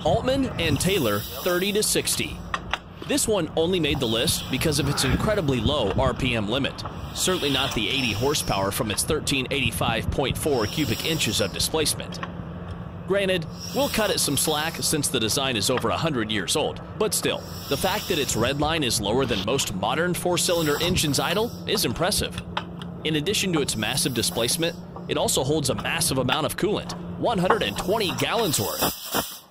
Alman and Taylor 30-60. This one only made the list because of its incredibly low RPM limit. Certainly not the 80 horsepower from its 1385.4 cubic inches of displacement. Granted, we'll cut it some slack since the design is over 100 years old, but still, the fact that its red line is lower than most modern four-cylinder engines idle is impressive. In addition to its massive displacement, it also holds a massive amount of coolant, 120 gallons worth.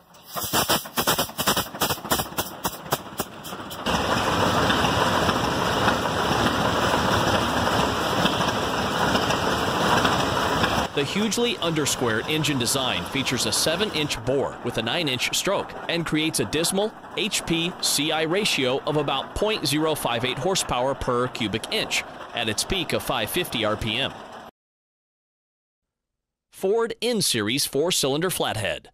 The hugely undersquare engine design features a 7-inch bore with a 9-inch stroke and creates a dismal HP-CI ratio of about 0.058 horsepower per cubic inch at its peak of 550 RPM. Ford N-Series 4-cylinder flathead.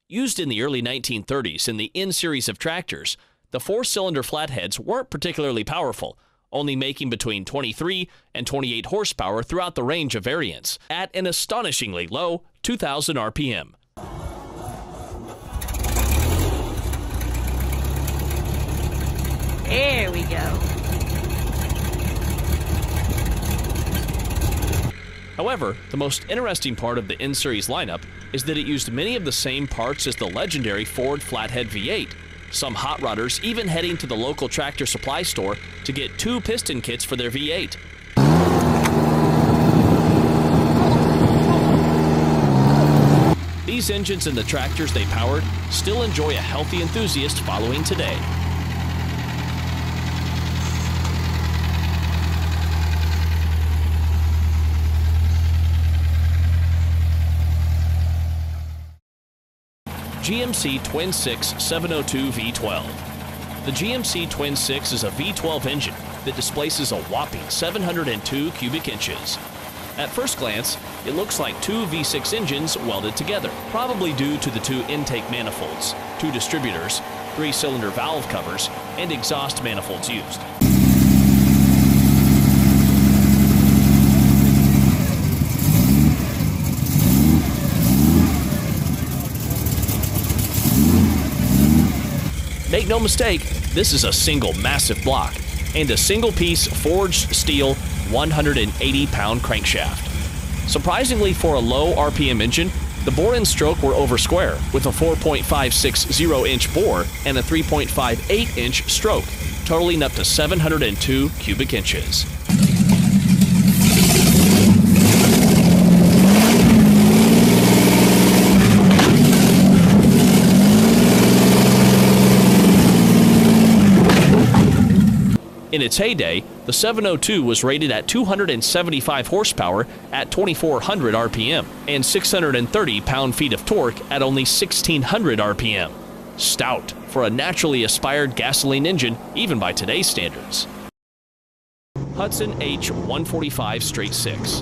Used in the early 1930s in the N-Series of tractors, the 4-cylinder flatheads weren't particularly powerful, only making between 23 and 28 horsepower throughout the range of variants, at an astonishingly low 2,000 RPM. There we go. However, the most interesting part of the N-Series lineup is that it used many of the same parts as the legendary Ford Flathead V8, some hot rodders even heading to the local tractor supply store to get 2 piston kits for their V8. These engines and the tractors they powered still enjoy a healthy enthusiast following today. GMC Twin 6 702 V12. The GMC Twin 6 is a V12 engine that displaces a whopping 702 cubic inches. At first glance, it looks like 2 V6 engines welded together, probably due to the 2 intake manifolds, 2 distributors, 3-cylinder valve covers, and exhaust manifolds used. Make no mistake, this is a single massive block and a single-piece forged steel 180-pound crankshaft. Surprisingly, for a low RPM engine, the bore and stroke were over square with a 4.560-inch bore and a 3.58-inch stroke, totaling up to 702 cubic inches. In its heyday, the 702 was rated at 275 horsepower at 2,400 RPM and 630 pound-feet of torque at only 1,600 RPM. Stout for a naturally aspired gasoline engine, even by today's standards. Hudson H 145 straight 6.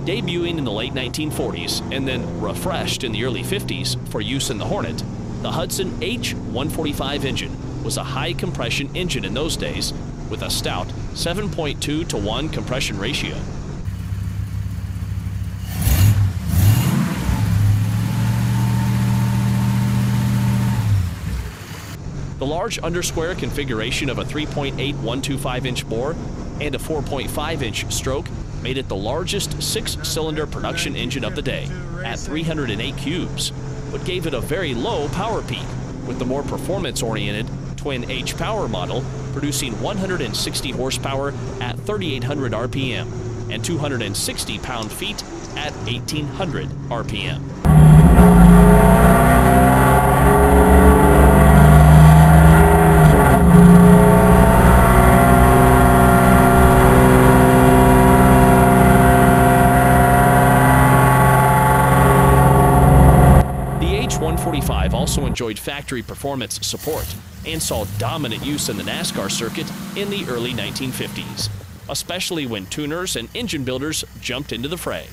Debuting in the late 1940s and then refreshed in the early 50s for use in the Hornet, the Hudson H 145 engine was a high-compression engine in those days with a stout 7.2 to 1 compression ratio. The large undersquare configuration of a 3.8125-inch bore and a 4.5-inch stroke made it the largest 6-cylinder production engine of the day at 308 cubes, but gave it a very low power peak, with the more performance-oriented Twin H power model producing 160 horsepower at 3,800 RPM and 260 pound-feet at 1,800 RPM. The H145 also enjoyed factory performance support and saw dominant use in the NASCAR circuit in the early 1950s, especially when tuners and engine builders jumped into the fray.